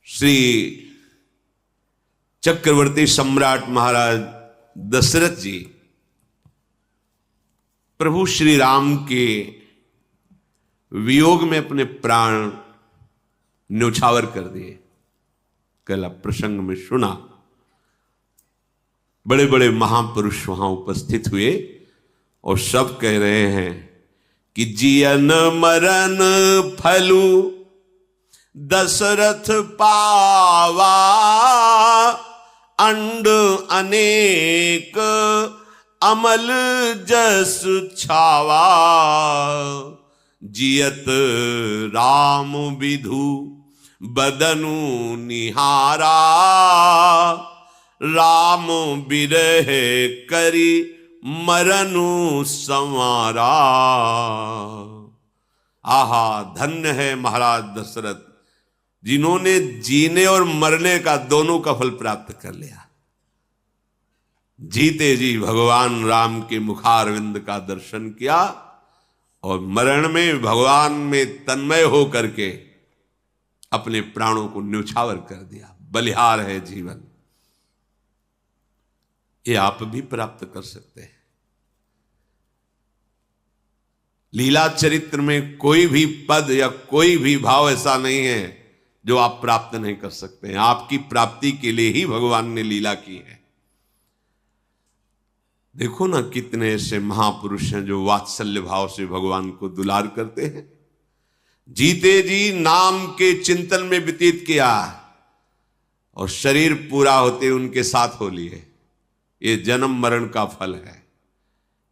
श्री चक्रवर्ती सम्राट महाराज दशरथ जी प्रभु श्री राम के वियोग में अपने प्राण न्योछावर कर दिए। कल प्रसंग में सुना, बड़े बड़े महापुरुष वहां उपस्थित हुए और सब कह रहे हैं कि जियन मरण फलु दशरथ पावा, अंड अनेक अमल जस छावा, जियत राम विधु बदनु निहारा, राम बिरह करी मरनु संवारा। आहा, धन्य है महाराज दशरथ जिन्होंने जीने और मरने का दोनों का फल प्राप्त कर लिया। जीते जी भगवान राम के मुखारविंद का दर्शन किया और मरण में भगवान में तन्मय हो करके अपने प्राणों को न्योछावर कर दिया। बलिहार है जीवन, ये आप भी प्राप्त कर सकते हैं। लीला चरित्र में कोई भी पद या कोई भी भाव ऐसा नहीं है जो आप प्राप्त नहीं कर सकते हैं। आपकी प्राप्ति के लिए ही भगवान ने लीला की है। देखो ना, कितने ऐसे महापुरुष हैं जो वात्सल्य भाव से भगवान को दुलार करते हैं। जीते जी नाम के चिंतन में व्यतीत किया और शरीर पूरा होते उनके साथ हो लिए। ये जन्म मरण का फल है।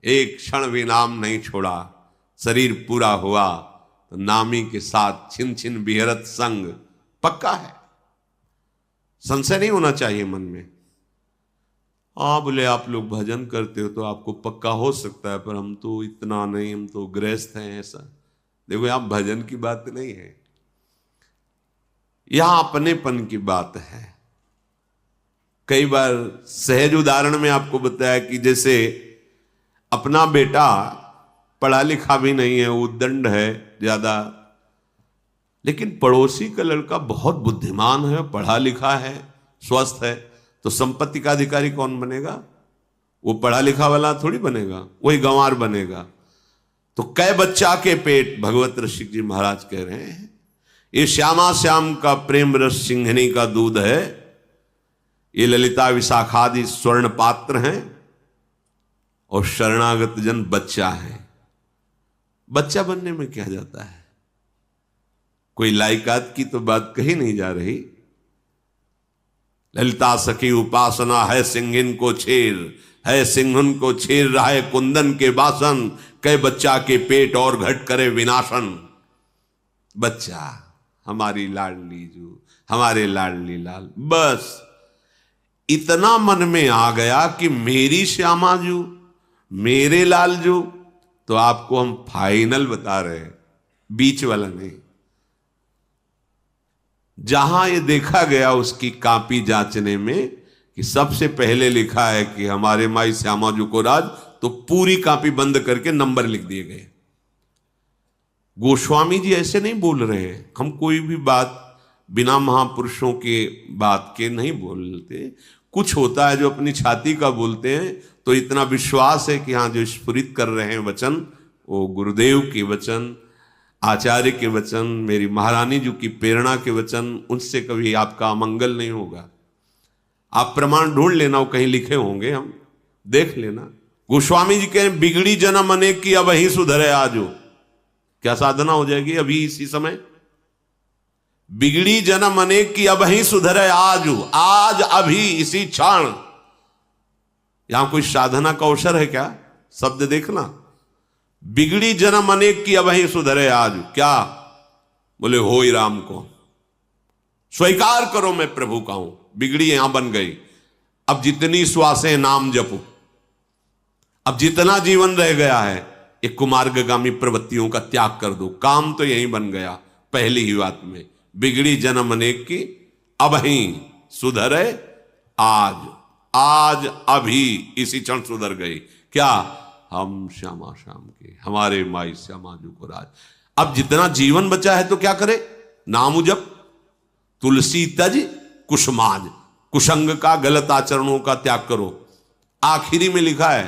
एक क्षण भी नाम नहीं छोड़ा, शरीर पूरा हुआ तो नामी के साथ छिन छिन बिहरत संग पक्का है। संशय नहीं होना चाहिए मन में। बोले आप लोग भजन करते हो तो आपको पक्का हो सकता है, पर हम तो इतना नहीं, हम तो गृहस्थ हैं। ऐसा देखो, यहां भजन की बात नहीं है, यहां अपनेपन की बात है। कई बार सहज उदाहरण में आपको बताया कि जैसे अपना बेटा पढ़ा लिखा भी नहीं है, उद्दंड है ज्यादा, लेकिन पड़ोसी का लड़का बहुत बुद्धिमान है, पढ़ा लिखा है, स्वस्थ है, तो संपत्ति का अधिकारी कौन बनेगा? वो पढ़ा लिखा वाला थोड़ी बनेगा, वही गंवार बनेगा। तो कै बच्चा के पेट, भगवत ऋषि जी महाराज कह रहे हैं, ये श्यामा श्याम का प्रेम रस सिंघनी का दूध है, ये ललिता विशाखादि स्वर्ण पात्र हैं और शरणागत जन बच्चा है। बच्चा बनने में क्या जाता है? कोई लायकात की तो बात कही नहीं जा रही। ललिता सखी उपासना है सिंहिन को छेर, है सिंहन को छेर रहा है कुंदन के बासन, कई बच्चा के पेट और घट करे विनाशन। बच्चा हमारी लाडली जू, हमारे लाडली लाल, बस इतना मन में आ गया कि मेरी श्यामा जू, मेरे लाल जू, तो आपको हम फाइनल बता रहे हैं, बीच वाला नहीं। जहां ये देखा गया उसकी कॉपी जांचने में कि सबसे पहले लिखा है कि हमारे माई श्यामा जू को राज, तो पूरी कॉपी बंद करके नंबर लिख दिए गए। गोस्वामी जी ऐसे नहीं बोल रहे हैं। हम कोई भी बात बिना महापुरुषों के बात के नहीं बोलते। कुछ होता है जो अपनी छाती का बोलते हैं, तो इतना विश्वास है कि हाँ, जो स्फुरित कर रहे हैं वचन वो गुरुदेव के वचन, आचार्य के वचन, मेरी महारानी जी की प्रेरणा के वचन, उनसे कभी आपका अमंगल नहीं होगा। आप प्रमाण ढूंढ लेना, वो कहीं लिखे होंगे, हम देख लेना। गोस्वामी जी कहें, बिगड़ी जन्म अनेक की अब ही सुधरे आजो। क्या साधना हो जाएगी अभी इसी समय? बिगड़ी जन्म अनेक की अब ही सुधरे आजो, आज अभी इसी क्षण। यहां कोई साधना का अवसर है क्या? शब्द देखना, बिगड़ी जन्म अनेक की अब ही सुधरे आज। क्या बोले? हो ही राम को स्वीकार करो, मैं प्रभु का हूं। बिगड़ी यहां बन गई। अब जितनी श्वासें नाम जपो, अब जितना जीवन रह गया है, एक कुमार्गामी प्रवृत्तियों का त्याग कर दो। काम तो यही बन गया पहली ही बात में। बिगड़ी जन्म अनेक की अब ही सुधरे आज, आज अभी इसी क्षण सुधर गई। क्या? हम श्यामा श्याम के, हमारे माई श्यामा जू को राज। अब जितना जीवन बचा है तो क्या करे? नाम जप। तुलसी तज कुसुमाज, कुसंग का, गलत आचरणों का त्याग करो। आखिरी में लिखा है,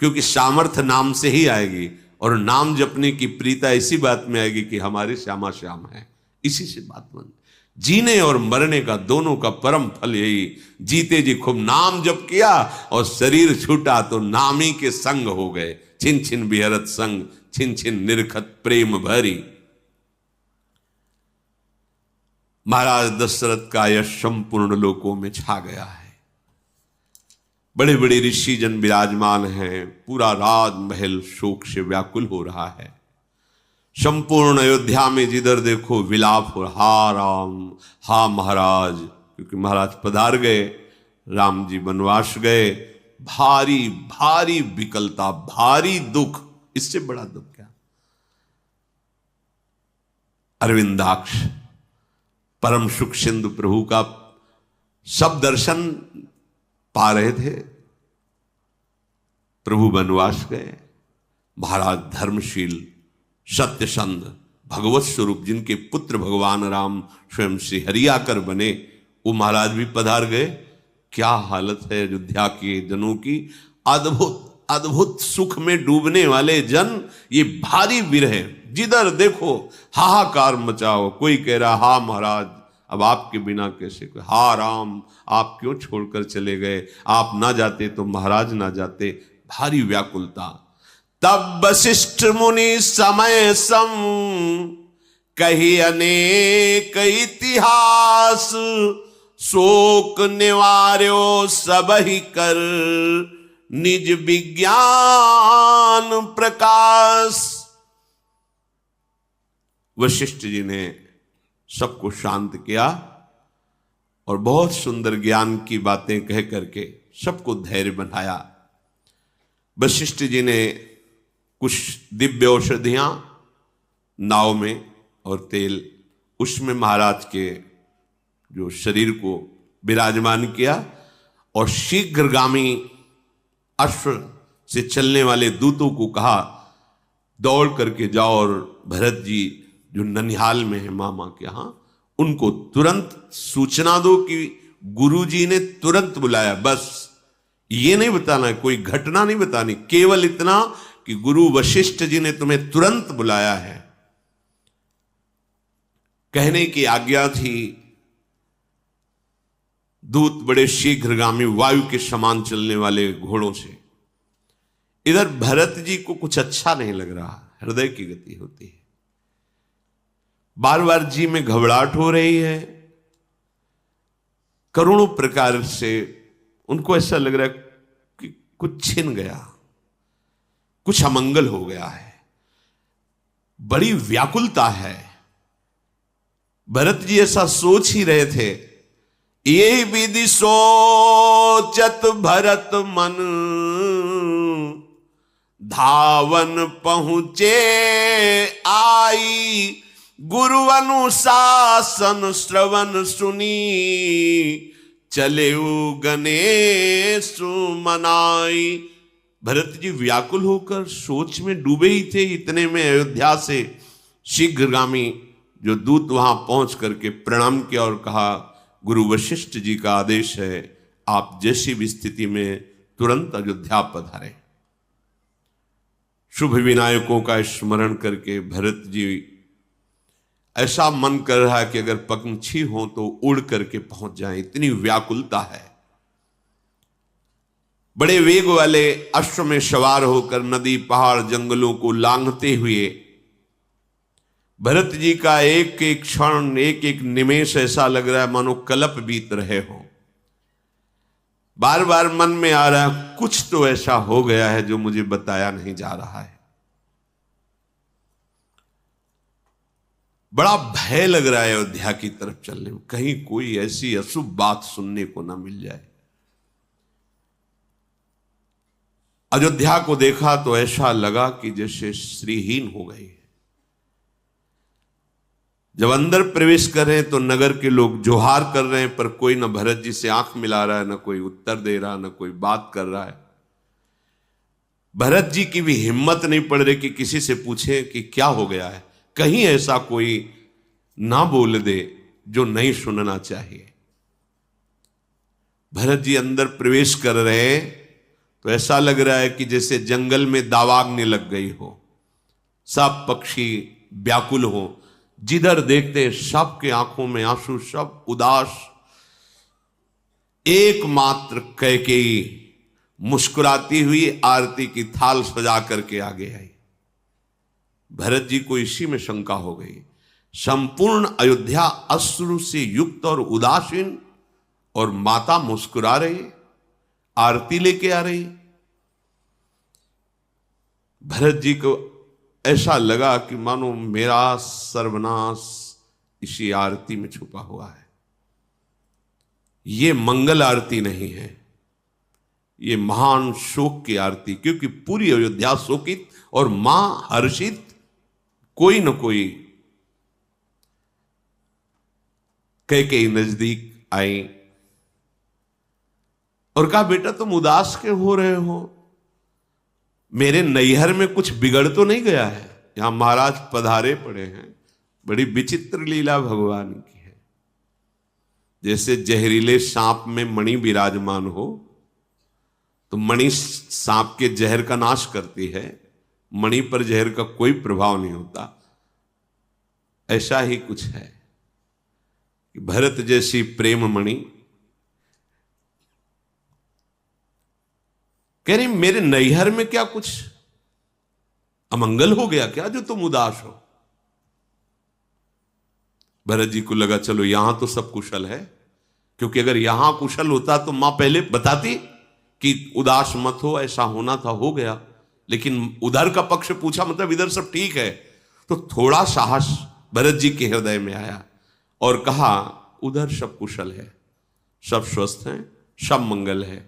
क्योंकि सामर्थ्य नाम से ही आएगी, और नाम जपने की प्रीता इसी बात में आएगी कि हमारे श्यामा श्याम है। इसी से बात बन, जीने और मरने का दोनों का परम फल यही। जीते जी खूब नाम जप किया और शरीर छूटा तो नामी के संग हो गए। छिन छिन बिहरत संग, छिन छिन निरखत प्रेम भरी। महाराज दशरथ का यश संपूर्ण लोकों में छा गया है। बड़े बड़े ऋषि जन विराजमान हैं, पूरा राजमहल शोक से व्याकुल हो रहा है। संपूर्ण अयोध्या में जिधर देखो विलाप हो, हा राम, हा महाराज, क्योंकि महाराज पधार गए, राम जी वनवास गए। भारी भारी विकलता, भारी दुख, इससे बड़ा दुख क्या। अरविंदाक्ष परम सुख सिंधु प्रभु का सब दर्शन पा रहे थे, प्रभु वनवास गए। महाराज धर्मशील सत्यसंध भगवत स्वरूप, जिनके पुत्र भगवान राम स्वयं श्री हरि आकर बने, वो महाराज भी पधार गए। क्या हालत है अयोध्या के जनों की। अद्भुत अद्भुत सुख में डूबने वाले जन, ये भारी विरह, जिधर देखो हाहाकार मचाओ। कोई कह रहा हा महाराज अब आपके बिना कैसे, कोई हा राम आप क्यों छोड़कर चले गए, आप ना जाते तो महाराज ना जाते। भारी व्याकुलता। तब वशिष्ठ मुनि समय सम कही अनेक इतिहास, शोक निवार्यो सब ही कर निज विज्ञान प्रकाश। वशिष्ठ जी ने सबको शांत किया और बहुत सुंदर ज्ञान की बातें कह करके सबको धैर्य बनाया। वशिष्ठ जी ने कुछ दिव्य औषधियां नाव में और तेल, उसमें महाराज के जो शरीर को विराजमान किया, और शीघ्रगामी अश्व से चलने वाले दूतों को कहा दौड़ करके जाओ और भरत जी जो ननिहाल में है मामा के यहाँ, उनको तुरंत सूचना दो कि गुरुजी ने तुरंत बुलाया। बस ये नहीं बताना, कोई घटना नहीं बतानी, केवल इतना कि गुरु वशिष्ठ जी ने तुम्हें तुरंत बुलाया है। कहने की आज्ञा थी। दूत बड़े शीघ्रगामी वायु के समान चलने वाले घोड़ों से। इधर भरत जी को कुछ अच्छा नहीं लग रहा, हृदय की गति होती है, बार बार जी में घबराहट हो रही है, करोड़ों प्रकार से उनको ऐसा लग रहा है कि कुछ छिन गया, कुछ अमंगल हो गया है, बड़ी व्याकुलता है। भरत जी ऐसा सोच ही रहे थे। ये विधि सोचत भरत मन, धावन पहुंचे आई, गुरु अनुशासन श्रवण सुनी, चले गणेश मनाई। भरत जी व्याकुल होकर सोच में डूबे ही थे। इतने में अयोध्या से शीघ्रगामी जो दूत वहां पहुंच करके प्रणाम किया और कहा गुरु वशिष्ठ जी का आदेश है, आप जैसी भी स्थिति में तुरंत अयोध्या पधारें। शुभ विनायकों का स्मरण करके भरत जी ऐसा मन कर रहा है कि अगर पंछी हो तो उड़ करके पहुंच जाएं, इतनी व्याकुलता है। बड़े वेग वाले अश्व में सवार होकर नदी पहाड़ जंगलों को लांघते हुए भरत जी का एक एक क्षण, एक एक निमेष ऐसा लग रहा है मानो कल्प बीत रहे हो। बार बार मन में आ रहा है कुछ तो ऐसा हो गया है जो मुझे बताया नहीं जा रहा है। बड़ा भय लग रहा है अयोध्या की तरफ चलने में, कहीं कोई ऐसी अशुभ बात सुनने को ना मिल जाए। अयोध्या को देखा तो ऐसा लगा कि जैसे श्रीहीन हो गई। जब अंदर प्रवेश कर रहे हैं तो नगर के लोग जोहार कर रहे हैं, पर कोई ना भरत जी से आंख मिला रहा है, ना कोई उत्तर दे रहा, ना कोई बात कर रहा है। भरत जी की भी हिम्मत नहीं पड़ रही कि किसी से पूछे कि क्या हो गया है, कहीं ऐसा कोई ना बोल दे जो नहीं सुनना चाहिए। भरत जी अंदर प्रवेश कर रहे तो ऐसा लग रहा है कि जैसे जंगल में दावाग्नि लग गई हो, सब पक्षी व्याकुल हो, जिधर देखते सबके आंखों में आंसू, सब उदास। एकमात्र कैकेयी मुस्कुराती हुई आरती की थाल सजा करके आगे आई। भरत जी को इसी में शंका हो गई। संपूर्ण अयोध्या अश्रु से युक्त और उदासीन, और माता मुस्कुरा रही, आरती लेके आ रही। भरत जी को ऐसा लगा कि मानो मेरा सर्वनाश इसी आरती में छुपा हुआ है। ये मंगल आरती नहीं है, ये महान शोक की आरती, क्योंकि पूरी अयोध्या शोकित और मां हर्षित। कोई न कोई कैकेयी नजदीक आई और कहा, बेटा तुम उदास क्यों हो रहे हो? मेरे नैहर में कुछ बिगड़ तो नहीं गया है? यहां महाराज पधारे पड़े हैं, बड़ी विचित्र लीला भगवान की है। जैसे जहरीले सांप में मणि विराजमान हो तो मणि सांप के जहर का नाश करती है, मणि पर जहर का कोई प्रभाव नहीं होता। ऐसा ही कुछ है कि भरत जैसी प्रेम मणि कह रही, मेरे नैहर में क्या कुछ अमंगल हो गया क्या जो तुम उदास हो? भरत जी को लगा चलो यहां तो सब कुशल है, क्योंकि अगर यहां कुशल होता तो मां पहले बताती कि उदास मत हो, ऐसा होना था, हो गया। लेकिन उधर का पक्ष पूछा, मतलब इधर सब ठीक है। तो थोड़ा साहस भरत जी के हृदय में आया और कहा, उधर सब कुशल है, सब स्वस्थ हैं, सब मंगल है,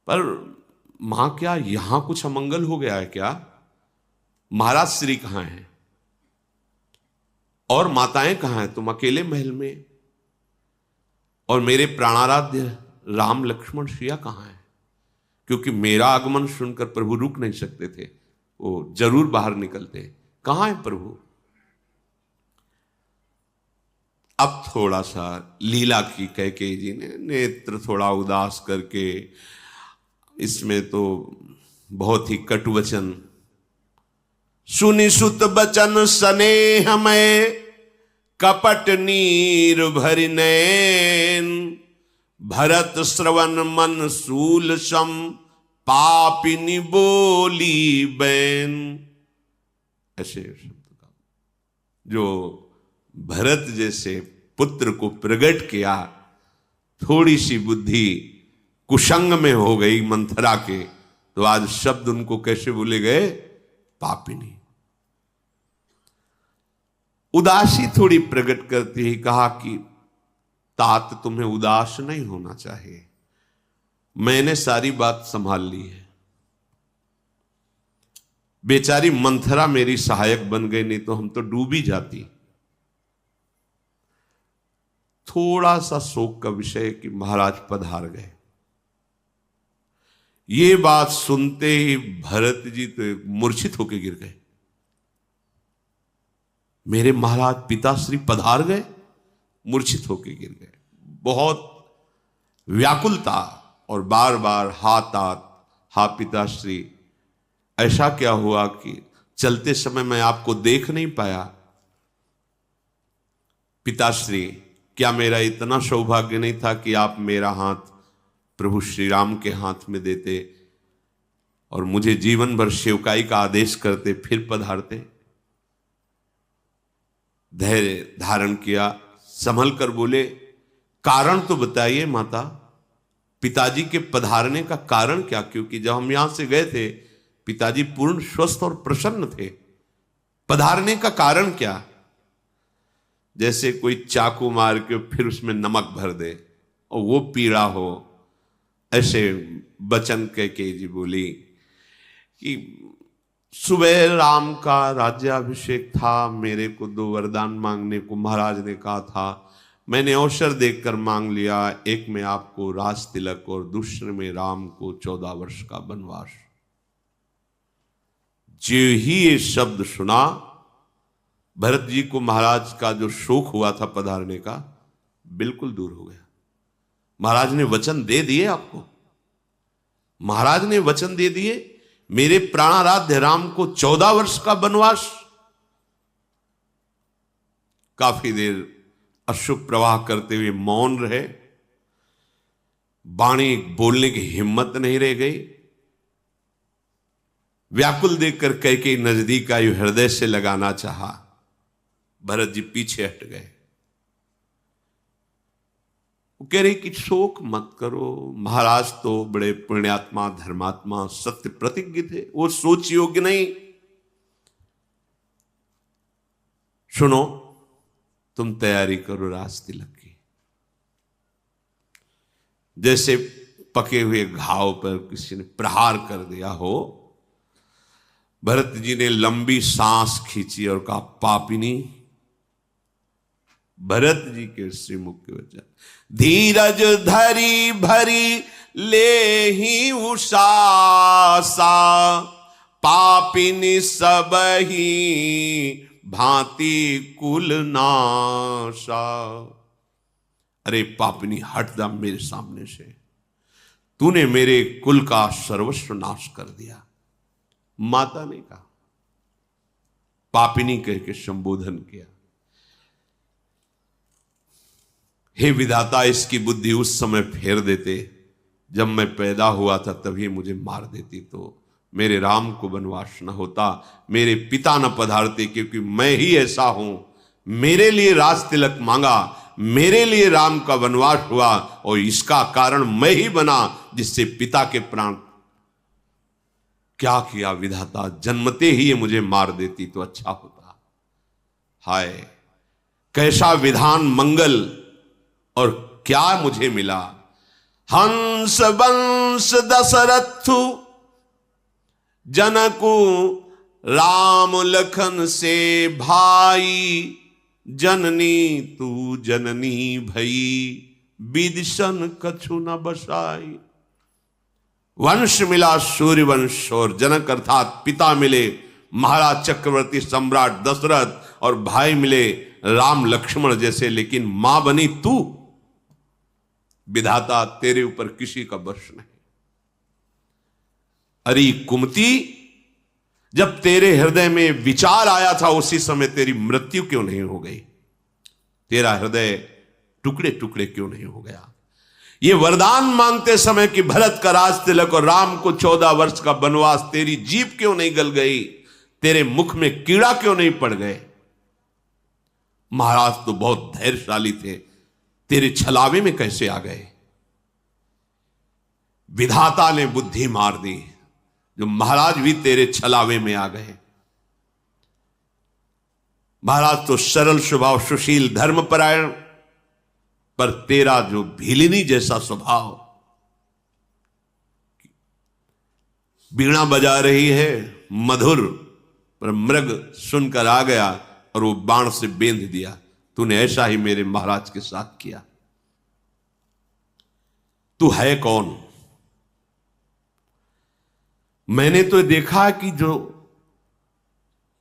पर मां क्या यहां कुछ अमंगल हो गया है क्या? महाराज श्री कहां हैं और माताएं कहां हैं? तुम अकेले महल में, और मेरे प्राणाराध्य राम लक्ष्मण सिया कहां हैं? क्योंकि मेरा आगमन सुनकर प्रभु रुक नहीं सकते थे, वो जरूर बाहर निकलते। कहां है प्रभु? अब थोड़ा सा लीला की कैकेयी जी ने नेत्र थोड़ा उदास करके, इसमें तो बहुत ही कटु वचन, सुनि सुत बचन स्नेह में कपट नीर भरि नैन, भरत श्रवण मन सूल सम पापिनी बोली बैन। ऐसे शब्द का जो भरत जैसे पुत्र को प्रकट किया, थोड़ी सी बुद्धि कुसंग में हो गई मंथरा के, तो आज शब्द उनको कैसे बोले गए? पापिनी। उदासी थोड़ी प्रकट करती ही कहा कि तात तुम्हें उदास नहीं होना चाहिए, मैंने सारी बात संभाल ली है। बेचारी मंथरा मेरी सहायक बन गई, नहीं तो हम तो डूब ही जाती। थोड़ा सा शोक का विषय कि महाराज पधार गए। ये बात सुनते ही भरत जी तो मूर्छित होकर गिर गए। मेरे महाराज पिताश्री पधार गए, मूर्छित होकर गिर गए। बहुत व्याकुलता और बार बार हा पिताश्री, ऐसा क्या हुआ कि चलते समय मैं आपको देख नहीं पाया? पिताश्री, क्या मेरा इतना सौभाग्य नहीं था कि आप मेरा हाथ प्रभु श्री राम के हाथ में देते और मुझे जीवन भर सेवकाई का आदेश करते, फिर पधारते? धैर्य धारण किया, संभल कर बोले, कारण तो बताइए माता, पिताजी के पधारने का कारण क्या? क्योंकि जब हम यहां से गए थे पिताजी पूर्ण स्वस्थ और प्रसन्न थे, पधारने का कारण क्या? जैसे कोई चाकू मार के फिर उसमें नमक भर दे और वो पीड़ा हो, ऐसे बचन कैकेयी जी बोली कि सुबह राम का राज्याभिषेक था, मेरे को 2 वरदान मांगने को महाराज ने कहा था, मैंने अवसर देखकर मांग लिया। एक में आपको राज तिलक और दूसरे में राम को 14 वर्ष का वनवास। जो ही ये शब्द सुना भरत जी को महाराज का जो शोक हुआ था पधारने का, बिल्कुल दूर हो गया। महाराज ने वचन दे दिए आपको, महाराज ने वचन दे दिए, मेरे प्राणाराध्य राम को 14 वर्ष का वनवास। काफी देर अश्रु प्रवाह करते हुए मौन रहे, वाणी बोलने की हिम्मत नहीं रह गई। व्याकुल देखकर कैकेयी नजदीक आई, हृदय से लगाना चाहा, भरत जी पीछे हट गए। वो कह रही कि शोक मत करो, महाराज तो बड़े पुण्यात्मा धर्मात्मा सत्य प्रतिज्ञ थे, वो सोच योग्य नहीं। सुनो, तुम तैयारी करो राज तिलक की। जैसे पके हुए घाव पर किसी ने प्रहार कर दिया हो, भरत जी ने लंबी सांस खींची और कहा, पापिनी। भरत जी के श्रीमुख के वचन, धीरज धरी भरी ले ही उषासा, पापिनी सब ही भांति कुल नाशा। अरे पापिनी, हट जा मेरे सामने से, तूने मेरे कुल का सर्वस्व नाश कर दिया। माता ने कहा, पापिनी कह के संबोधन किया। हे विधाता, इसकी बुद्धि उस समय फेर देते जब मैं पैदा हुआ था, तभी मुझे मार देती तो मेरे राम को वनवास न होता, मेरे पिता न पधारते, क्योंकि मैं ही ऐसा हूं। मेरे लिए राज तिलक मांगा, मेरे लिए राम का वनवास हुआ, और इसका कारण मैं ही बना जिससे पिता के प्राण। क्या किया विधाता, जन्मते ही ये मुझे मार देती तो अच्छा होता। हाय, कैसा विधान मंगल, और क्या मुझे मिला। हंस वंश दशरथु जनकु राम लखन से भाई, जननी तू जननी भई, विदिशन कछु न बसाई। वंश मिला सूर्यवंश, और जनक अर्थात पिता मिले महाराज चक्रवर्ती सम्राट दशरथ, और भाई मिले राम लक्ष्मण जैसे, लेकिन मां बनी तू। विधाता, तेरे ऊपर किसी का वश नहीं। अरे कुमती, जब तेरे हृदय में विचार आया था उसी समय तेरी मृत्यु क्यों नहीं हो गई? तेरा हृदय टुकड़े टुकड़े क्यों नहीं हो गया? ये वरदान मांगते समय कि भरत का राज तिलक और राम को 14 वर्ष का वनवास, तेरी जीभ क्यों नहीं गल गई? तेरे मुख में कीड़ा क्यों नहीं पड़ गए? महाराज तो बहुत धैर्यशाली थे, तेरे छलावे में कैसे आ गए? विधाता ने बुद्धि मार दी, जो महाराज भी तेरे छलावे में आ गए। महाराज तो सरल स्वभाव, सुशील, धर्मपरायण, पर तेरा जो भीलिनी जैसा स्वभाव, वीणा बजा रही है मधुर, पर मृग सुनकर आ गया और वो बाण से बेंध दिया। तूने ऐसा ही मेरे महाराज के साथ किया। तू है कौन? मैंने तो देखा कि जो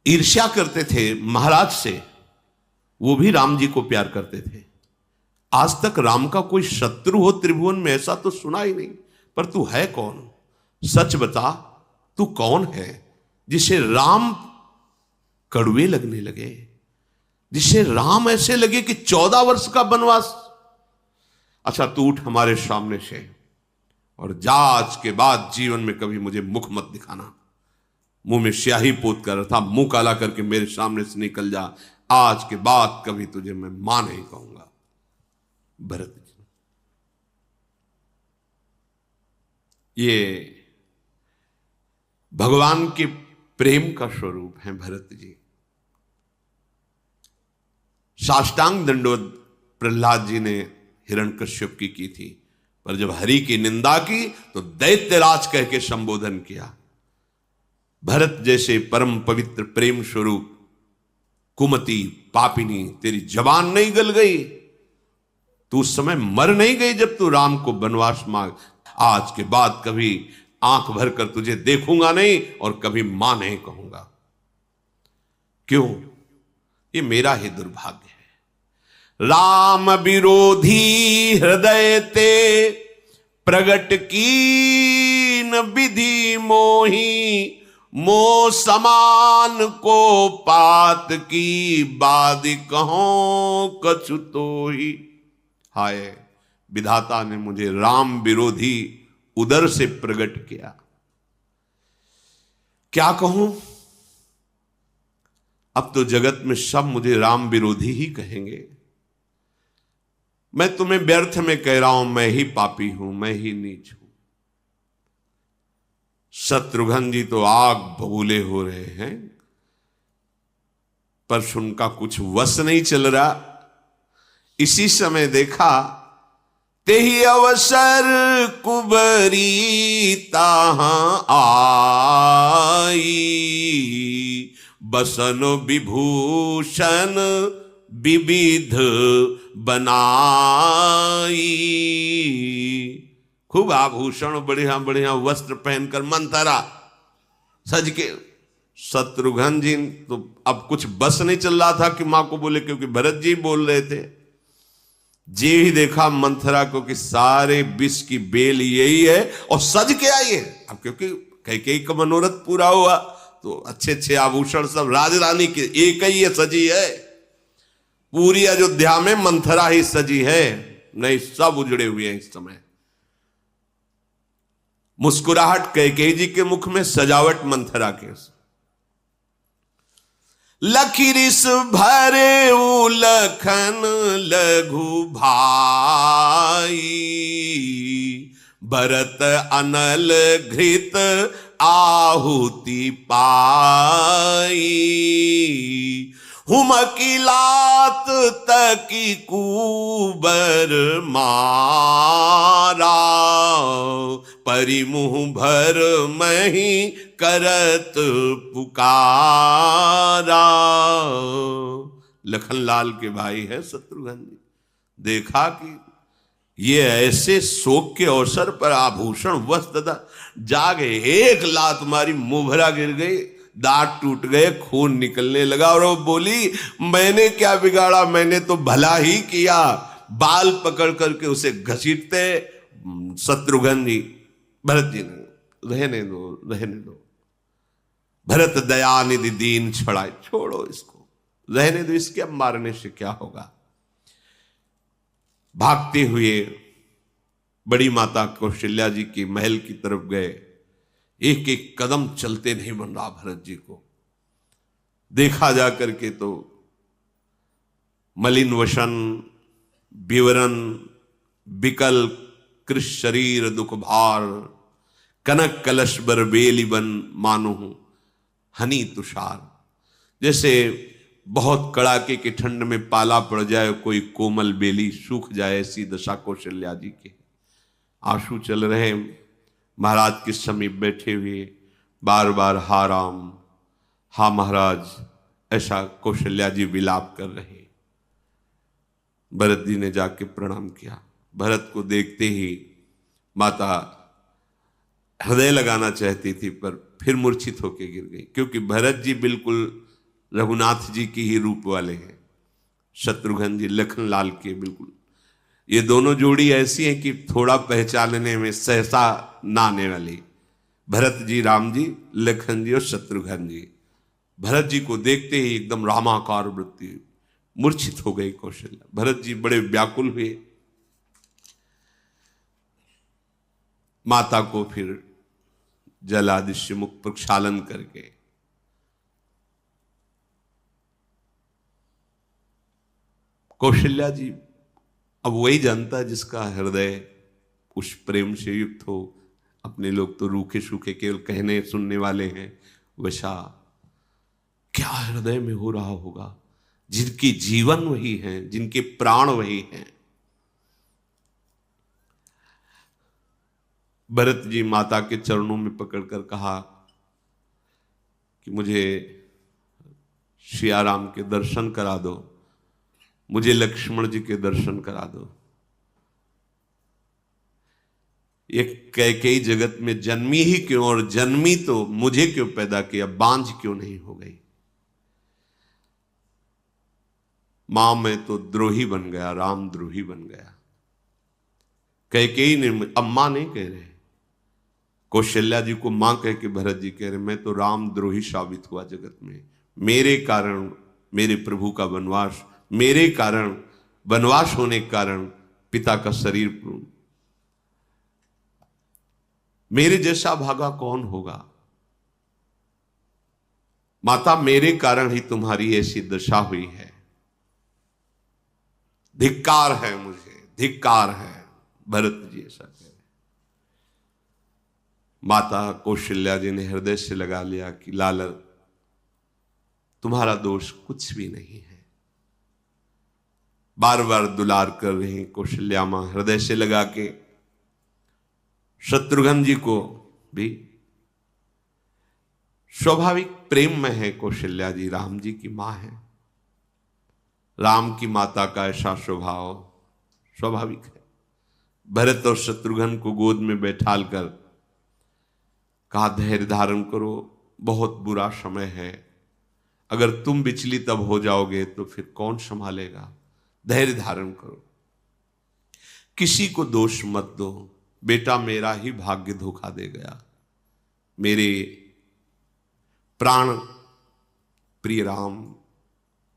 ईर्ष्या करते थे महाराज से, वो भी राम जी को प्यार करते थे। आज तक राम का कोई शत्रु हो त्रिभुवन में, ऐसा तो सुना ही नहीं। पर तू है कौन? सच बता, तू कौन है जिसे राम कड़वे लगने लगे, जिसे राम ऐसे लगे कि 14 वर्ष का वनवास? अच्छा, तू उठ हमारे सामने से और जा, आज के बाद जीवन में कभी मुझे मुख मत दिखाना। मुंह में स्याही पोत कर था, मुंह काला करके मेरे सामने से निकल जा। आज के बाद कभी तुझे मैं मां नहीं कहूंगा। भरत जी, ये भगवान के प्रेम का स्वरूप है भरत जी। साष्टांग दंडवत प्रहलाद जी ने हिरण्यकश्यप की थी, पर जब हरि की निंदा की तो दैत्यराज कह के संबोधन किया। भरत जैसे परम पवित्र प्रेम स्वरूप कुमति पापिनी, तेरी जबान नहीं गल गई? तू उस समय मर नहीं गई जब तू राम को वनवास मांग? आज के बाद कभी आंख भर कर तुझे देखूंगा नहीं और कभी मां नहीं कहूंगा। क्यों? ये मेरा ही दुर्भाग्य है। राम विरोधी हृदय ते प्रगट कीन विधि मोही, मोह समान को पात की बाद कहों कछु तोही। हाय, विधाता ने मुझे राम विरोधी उदर से प्रकट किया, क्या कहूं। अब तो जगत में सब मुझे राम विरोधी ही कहेंगे। मैं तुम्हें व्यर्थ में कह रहा हूं, मैं ही पापी हूं, मैं ही नीच हूं। शत्रुघ्न जी तो आग बबूले हो रहे हैं, पर उनका कुछ वश नहीं चल रहा। इसी समय देखा, तेहि अवसर कुबरी ताहां आई, बसन विभूषण विविध बनाई। खूब आभूषण, बढ़िया बढ़िया वस्त्र पहनकर मंथरा सज के। शत्रुघ्न जी तो अब कुछ बस नहीं चल रहा था कि मां को बोले, क्योंकि भरत जी बोल रहे थे। जी ही देखा मंथरा को कि सारे विष की बेल यही है और सज के आई है। अब क्योंकि कैकेयी का मनोरथ पूरा हुआ तो अच्छे अच्छे आभूषण सब राजरानी के एक ही है, सजी है। पूरी अयोध्या में मंथरा ही सजी है, नहीं सब उजड़े हुए हैं इस समय। मुस्कुराहट कैकेयी जी के मुख में, सजावट मंथरा के। लखिरिस भरे लखन लघु भाई, भरत अनल घृत आहुति पाई। हुमकी लात तकी कुबर मारा, परिमुह भर मही करत पुकारा। लखनलाल के भाई है शत्रुघ्न जी। देखा कि ये ऐसे शोक के अवसर पर आभूषण वस्त्र जागे, एक लात मारी, मुभरा गिर गई, दांत टूट गए, खून निकलने लगा। और वो बोली, मैंने क्या बिगाड़ा, मैंने तो भला ही किया। बाल पकड़ करके उसे घसीटते शत्रुघ्न जी। भरत जी ने, रहने दो रहने दो। भरत दयानिधि दीन छड़ाए, छोड़ो इसको, रहने दो, इसके अब मारने से क्या होगा। भागते हुए बड़ी माता कौशल्या जी के महल की तरफ गए। एक एक कदम चलते नहीं बन रहा भरत जी को। देखा जा करके तो मलिन वसन, विवरण, विकल कृष शरीर दुख भार, कनक कलश बर बेली बन मानो हनी तुषार। जैसे बहुत कड़ाके की ठंड में पाला पड़ जाए, कोई कोमल बेली सूख जाए, ऐसी दशा कौशल्या जी के। आंसू चल रहे, महाराज के समीप बैठे हुए बार बार हा राम, हा महाराज, ऐसा कौशल्या जी विलाप कर रहे। भरत जी ने जाके प्रणाम किया। भरत को देखते ही माता हृदय लगाना चाहती थी, पर फिर मूर्छित होकर गिर गई, क्योंकि भरत जी बिल्कुल रघुनाथ जी की ही रूप वाले हैं, शत्रुघ्न जी लखनलाल के बिल्कुल। ये दोनों जोड़ी ऐसी है कि थोड़ा पहचानने में सहसा ना आने वाली। भरत जी राम जी, लखन जी और शत्रुघ्न जी। भरत जी को देखते ही एकदम रामाकार वृत्ति, मूर्छित हो गई कौशल्या। भरत जी बड़े व्याकुल हुए। माता को फिर जल आदि से मुख प्रक्षालन करके कौशल्या जी, अब वही जानता है जिसका हृदय उस प्रेम से युक्त हो। अपने लोग तो रूखे सूखे केवल कहने सुनने वाले हैं, वैसा क्या हृदय में हो रहा होगा, जिनकी जीवन वही है, जिनके प्राण वही हैं। भरत जी माता के चरणों में पकड़कर कहा कि मुझे सियाराम के दर्शन करा दो, मुझे लक्ष्मण जी के दर्शन करा दो। ये कैकेयी जगत में जन्मी ही क्यों, और जन्मी तो मुझे क्यों पैदा किया, बांझ क्यों नहीं हो गई। मां मैं तो द्रोही बन गया, राम द्रोही बन गया। कैकेयी ने, अब मां नहीं कह रहे, कौशल्या जी को मां कह के भरत जी कह रहे, मैं तो राम द्रोही साबित हुआ जगत में। मेरे कारण मेरे प्रभु का वनवास, मेरे कारण वनवास होने के कारण पिता का शरीर, मेरे जैसा भागा कौन होगा। माता मेरे कारण ही तुम्हारी ऐसी दशा हुई है, धिक्कार है मुझे, धिक्कार है। भरत जी ऐसा कह रहे। माता कौशल्या जी ने हृदय से लगा लिया कि लाल तुम्हारा दोष कुछ भी नहीं है। बार बार दुलार कर रही कौशल्या मां हृदय से लगा के। शत्रुघ्न जी को भी स्वाभाविक प्रेम में है कौशल्या जी, राम जी की मां है। राम की माता का ऐसा स्वभाव स्वाभाविक है। भरत और शत्रुघ्न को गोद में बैठाल कर कहा धैर्य धारण करो, बहुत बुरा समय है, अगर तुम विचलित अब हो जाओगे तो फिर कौन संभालेगा, धैर्य धारण करो, किसी को दोष मत दो, बेटा मेरा ही भाग्य धोखा दे गया। मेरे प्राण प्रिय राम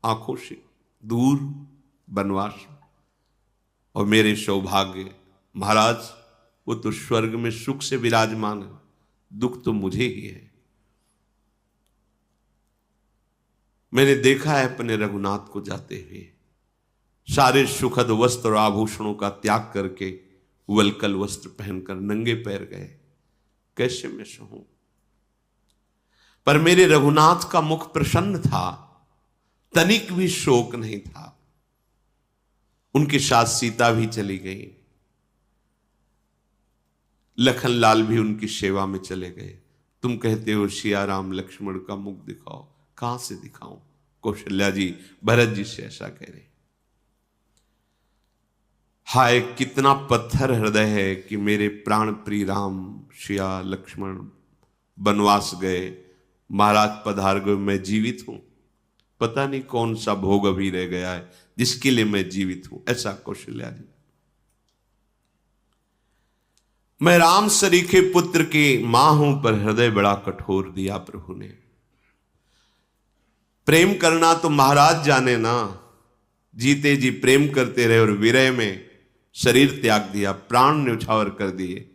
आंखों से दूर वनवास, और मेरे सौभाग्य महाराज वो तो स्वर्ग में सुख से विराजमान है, दुख तो मुझे ही है। मैंने देखा है अपने रघुनाथ को जाते हुए, सारे सुखद वस्त्र और आभूषणों का त्याग करके वलकल वस्त्र पहनकर नंगे पैर गए, कैसे मैं सहूं। पर मेरे रघुनाथ का मुख प्रसन्न था, तनिक भी शोक नहीं था। उनके साथ सीता भी चली गई, लखन लाल भी उनकी सेवा में चले गए। तुम कहते हो सिया राम लक्ष्मण का मुख दिखाओ, कहां से दिखाऊं। कौशल्या जी भरत जी से ऐसा कह रहे। हाय कितना पत्थर हृदय है कि मेरे प्राण प्रिय राम सिया लक्ष्मण वनवास गए, महाराज पधार गए, मैं जीवित हूं। पता नहीं कौन सा भोग अभी रह गया है जिसके लिए मैं जीवित हूं, ऐसा कौशल्या जी। मैं राम सरीखे पुत्र की मां हूं, पर हृदय बड़ा कठोर दिया प्रभु ने। प्रेम करना तो महाराज जाने ना, जीते जी प्रेम करते रहे और विरह में शरीर त्याग दिया, प्राण न्यौछावर कर दिए।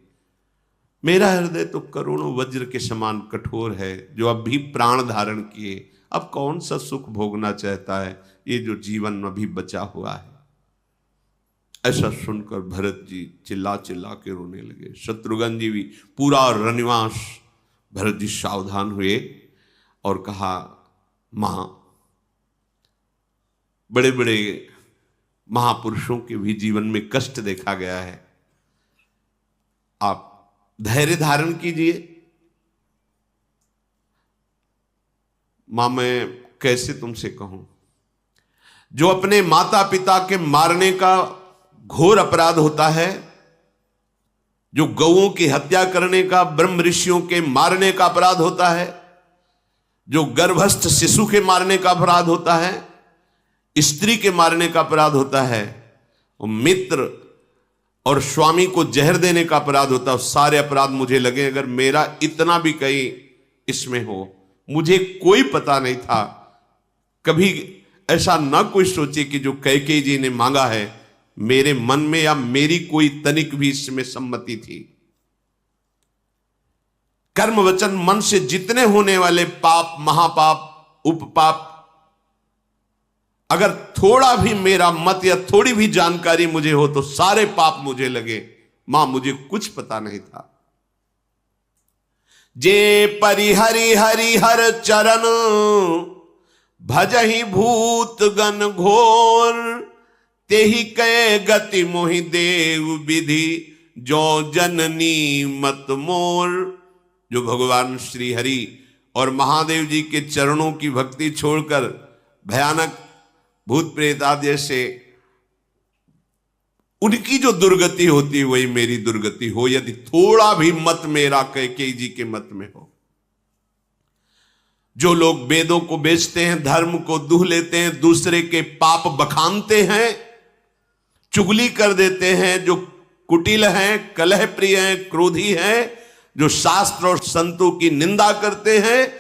मेरा हृदय तो करोड़ों वज्र के समान कठोर है, जो अब भी प्राण धारण किए अब कौन सा सुख भोगना चाहता है, ये जो जीवन अभी बचा हुआ है। ऐसा सुनकर भरत जी चिल्ला चिल्ला के रोने लगे। शत्रुघ्न जी भी पूरा रनिवास। भरत जी सावधान हुए और कहा मां, बड़े बड़े महापुरुषों के भी जीवन में कष्ट देखा गया है, आप धैर्य धारण कीजिए। मां मैं कैसे तुमसे कहूं, जो अपने माता पिता के मारने का घोर अपराध होता है, जो गौओं की हत्या करने का, ब्रह्म ऋषियों के मारने का अपराध होता है, जो गर्भस्थ शिशु के मारने का अपराध होता है, स्त्री के मारने का अपराध होता है, और मित्र और स्वामी को जहर देने का अपराध होता है। सारे अपराध मुझे लगे, अगर मेरा इतना भी कहीं इसमें हो, मुझे कोई पता नहीं था। कभी ऐसा ना कोई सोचे कि जो कैकेयी जी ने मांगा है, मेरे मन में या मेरी कोई तनिक भी इसमें सम्मति थी। कर्म वचन मन से जितने होने वाले पाप, महापाप, उपपाप, अगर थोड़ा भी मेरा मत या थोड़ी भी जानकारी मुझे हो तो सारे पाप मुझे लगे। मां मुझे कुछ पता नहीं था। जे परिहरि हरिहर चरण भजहि भूत गण घोर, तेहि कै गति मोहि देव विधि जो जननी मत मोर। जो भगवान श्री हरि और महादेव जी के चरणों की भक्ति छोड़कर भयानक भूत प्रेत आदि से उनकी जो दुर्गति होती है वही मेरी दुर्गति हो, यदि थोड़ा भी मत मेरा कैकेयी जी के मत में हो। जो लोग वेदों को बेचते हैं, धर्म को दूह लेते हैं, दूसरे के पाप बखानते हैं, चुगली कर देते हैं, जो कुटिल हैं, कलह प्रिय हैं, क्रोधी हैं, जो शास्त्र और संतों की निंदा करते हैं,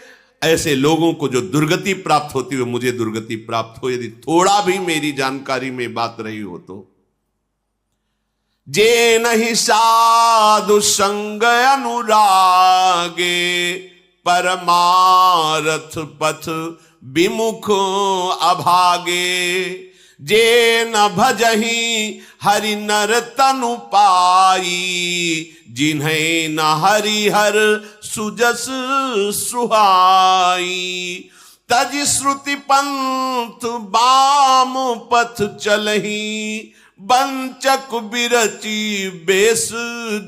ऐसे लोगों को जो दुर्गति प्राप्त होती है, मुझे दुर्गति प्राप्त हो यदि थोड़ा भी मेरी जानकारी में बात रही हो तो। जे नहीं साधु संग अनुरागे, परमारथ पथ विमुख अभागे। जे न भजहि हरि नर तनु पाई, जिन्हें न हरिहर सुजस सुहाई। तज श्रुति पंथ बाम पथ चलही, बंचक बिरची बेस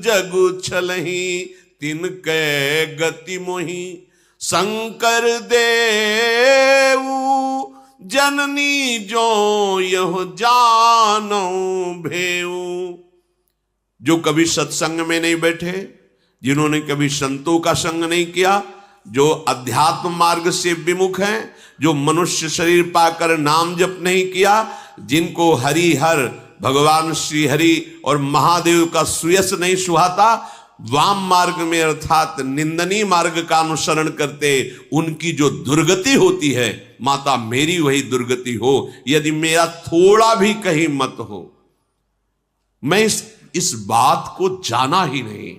जगु छलही। तिनके गति मोहि शंकर देऊ, जननी जो यह जानो भेऊ। जो कभी सत्संग में नहीं बैठे, जिन्होंने कभी संतों का संग नहीं किया, जो अध्यात्म मार्ग से विमुख हैं, जो मनुष्य शरीर पाकर नाम जप नहीं किया, जिनको हरि हर भगवान श्री हरि और महादेव का सुयस नहीं सुहाता, वाम मार्ग में अर्थात निंदनीय मार्ग का अनुसरण करते, उनकी जो दुर्गति होती है, माता मेरी वही दुर्गति हो यदि मेरा थोड़ा भी कहीं मत हो। मैं इस बात को जाना ही नहीं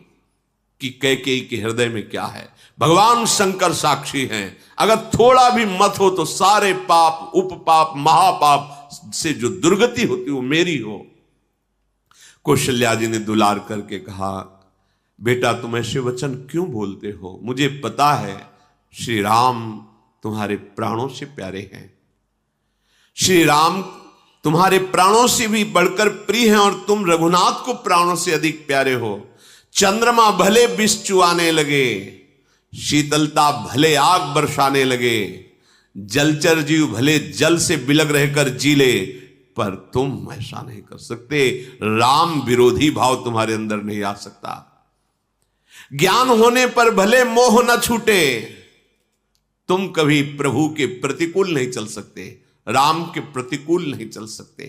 कि कैकेयी के हृदय में क्या है। भगवान शंकर साक्षी हैं, अगर थोड़ा भी मत हो तो सारे पाप, उपपाप, महापाप से जो दुर्गति होती वो मेरी हो। कौशल्या जी ने दुलार करके कहा, बेटा तुम ऐसे वचन क्यों बोलते हो? मुझे पता है श्री राम तुम्हारे प्राणों से प्यारे हैं, श्री राम तुम्हारे प्राणों से भी बढ़कर प्रिय हैं, और तुम रघुनाथ को प्राणों से अधिक प्यारे हो। चंद्रमा भले विष चुआने लगे, शीतलता भले आग बरसाने लगे, जलचर जीव भले जल से बिलग रहकर जी ले, पर तुम ऐसा नहीं कर सकते। राम विरोधी भाव तुम्हारे अंदर नहीं आ सकता। ज्ञान होने पर भले मोह न छूटे, तुम कभी प्रभु के प्रतिकूल नहीं चल सकते, राम के प्रतिकूल नहीं चल सकते।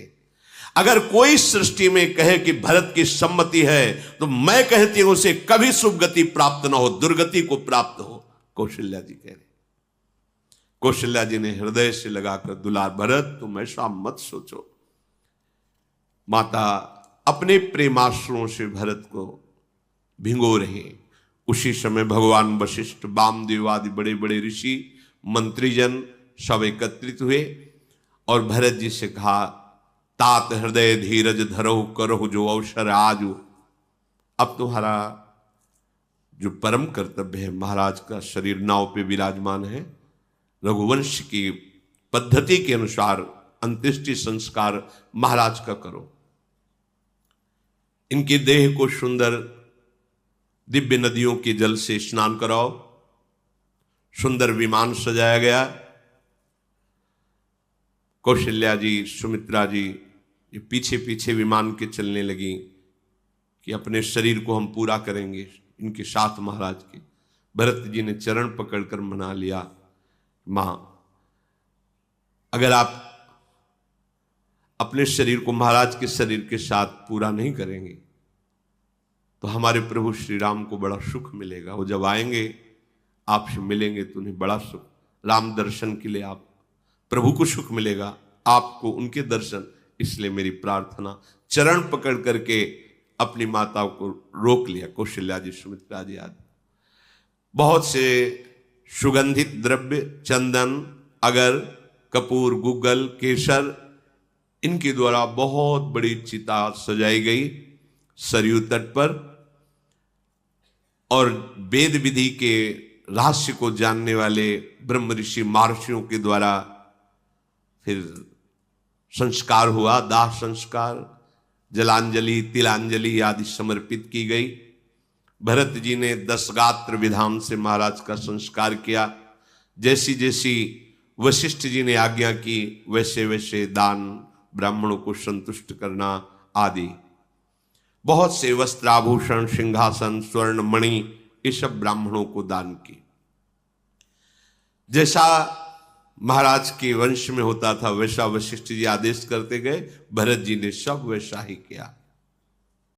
अगर कोई सृष्टि में कहे कि भरत की सम्मति है, तो मैं कहती हूं उसे कभी सुगति प्राप्त न हो, दुर्गति को प्राप्त हो। कौशल्या जी कह रहे। कौशल्या जी ने हृदय से लगाकर दुलार, भरत तुम ऐसा मत सोचो। माता अपने प्रेमाश्रुओं से भरत को भिंगो रहे। उसी समय भगवान वशिष्ठ, वामदेव आदि बड़े बड़े ऋषि, मंत्रीजन सब एकत्रित हुए और भरत जी से कहा, तात हृदय धीरज धरो, करो जो अवसर आजू। अब तुम्हारा जो परम कर्तव्य है, महाराज का शरीर नाव पे विराजमान है, रघुवंश की पद्धति के अनुसार अंत्येष्टि संस्कार महाराज का करो। इनकी देह को सुंदर दिव्य नदियों के जल से स्नान कराओ। सुंदर विमान सजाया गया। कौशल्या जी, सुमित्रा जी ये पीछे पीछे विमान के चलने लगी कि अपने शरीर को हम पूरा करेंगे इनके साथ महाराज के। भरत जी ने चरण पकड़कर मना लिया, मां अगर आप अपने शरीर को महाराज के शरीर के साथ पूरा नहीं करेंगे तो हमारे प्रभु श्री राम को बड़ा सुख मिलेगा। वो जब आएंगे आपसे मिलेंगे तो उन्हें बड़ा सुख, राम दर्शन के लिए आप प्रभु को सुख मिलेगा, आपको उनके दर्शन। इसलिए मेरी प्रार्थना। चरण पकड़ करके अपनी माता को रोक लिया कौशल्या जी, सुमित्रा जी आदि। बहुत से सुगंधित द्रव्य, चंदन, अगर, कपूर, गुग्गल, केसर, इनके द्वारा बहुत बड़ी चिता सजाई गई सरयू तट पर। और वेद विधि के रहस्य को जानने वाले ब्रह्म ऋषि महर्षियों के द्वारा फिर संस्कार हुआ, दाह संस्कार, जलांजलि, तिलांजलि आदि समर्पित की गई। भरत जी ने 10 गात्र विधान से महाराज का संस्कार किया। जैसी जैसी वशिष्ठ जी ने आज्ञा की वैसे वैसे दान, ब्राह्मणों को संतुष्ट करना आदि। बहुत से वस्त्राभूषण, सिंहासन, स्वर्ण, मणि, ये सब ब्राह्मणों को दान की। जैसा महाराज के वंश में होता था वैसा वशिष्ठ जी आदेश करते गए, भरत जी ने सब वैसा ही किया।